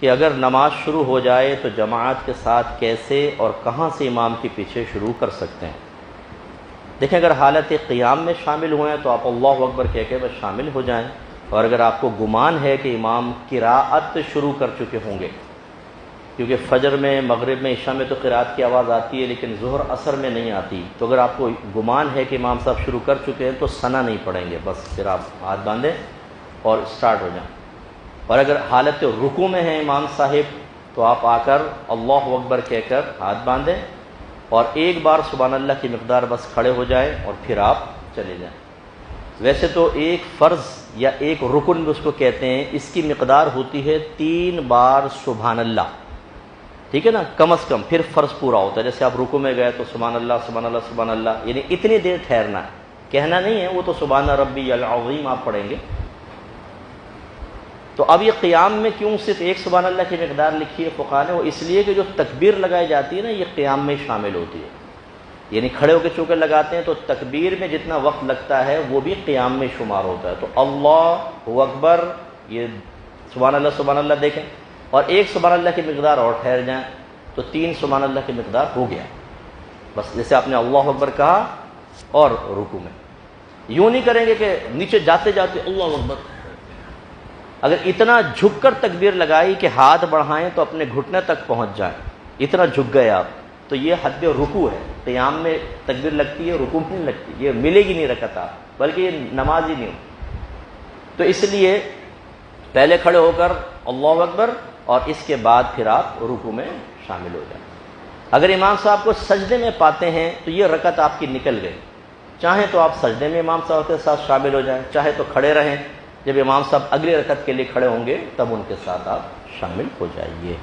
کہ اگر نماز شروع ہو جائے تو جماعت کے ساتھ کیسے اور کہاں سے امام کے پیچھے شروع کر سکتے ہیں؟ دیکھیں، اگر حالت قیام میں شامل ہوئے ہیں تو آپ اللہ اکبر کہہ کے بس شامل ہو جائیں، اور اگر آپ کو گمان ہے کہ امام قراءت شروع کر چکے ہوں گے، کیونکہ فجر میں، مغرب میں، عشاء میں تو قراءت کی آواز آتی ہے لیکن ظہر عصر میں نہیں آتی، تو اگر آپ کو گمان ہے کہ امام صاحب شروع کر چکے ہیں تو ثنا نہیں پڑھیں گے، بس پھر آپ ہاتھ باندھیں اور اسٹارٹ ہو جائیں۔ اور اگر حالت رکوع میں ہیں امام صاحب تو آپ آ کر اللہ اکبر کہہ کر ہاتھ باندھیں اور ایک بار سبحان اللہ کی مقدار بس کھڑے ہو جائیں اور پھر آپ چلے جائیں۔ ویسے تو ایک فرض یا ایک رکن بھی اس کو کہتے ہیں، اس کی مقدار ہوتی ہے 3 بار سبحان اللہ، ٹھیک ہے نا، کم از کم، پھر فرض پورا ہوتا ہے۔ جیسے آپ رکوع میں گئے تو سبحان اللہ سبحان اللہ سبحان اللہ، یعنی اتنی دیر ٹھہرنا ہے، کہنا نہیں ہے، وہ تو سبحان ربی العظیم آپ پڑھیں گے۔ تو اب یہ قیام میں کیوں صرف ایک سبحان اللہ کی مقدار لکھی ہے فقہاء نے؟ وہ اس لیے کہ جو تکبیر لگائی جاتی ہے نا، یہ قیام میں شامل ہوتی ہے، یعنی کھڑے ہو کے چونکہ لگاتے ہیں تو تکبیر میں جتنا وقت لگتا ہے وہ بھی قیام میں شمار ہوتا ہے۔ تو اللہ اکبر، یہ سبحان اللہ دیکھیں، اور ایک سبحان اللہ کی مقدار اور ٹھہر جائیں تو 3 سبحان اللہ کی مقدار ہو گیا۔ بس جیسے آپ نے اللہ اکبر کہا اور رکوع میں یوں نہیں کریں گے کہ نیچے جاتے جاتے اللہ اکبر، اگر اتنا جھک کر تکبیر لگائی کہ ہاتھ بڑھائیں تو اپنے گھٹنے تک پہنچ جائیں، اتنا جھک گئے آپ، تو یہ حد رکوع ہے۔ قیام میں تکبیر لگتی ہے، رکوع میں نہیں لگتی، یہ ملے گی نہیں رکعت آپ، بلکہ یہ نماز ہی نہیں ہو۔ تو اس لیے پہلے کھڑے ہو کر اللہ اکبر اور اس کے بعد پھر آپ رکوع میں شامل ہو جائیں۔ اگر امام صاحب کو سجدے میں پاتے ہیں تو یہ رکعت آپ کی نکل گئی، چاہیں تو آپ سجدے میں امام صاحب کے ساتھ شامل ہو جائیں، چاہے تو کھڑے رہیں، جب امام صاحب اگلی رکعت کے لیے کھڑے ہوں گے تب ان کے ساتھ آپ شامل ہو جائیے۔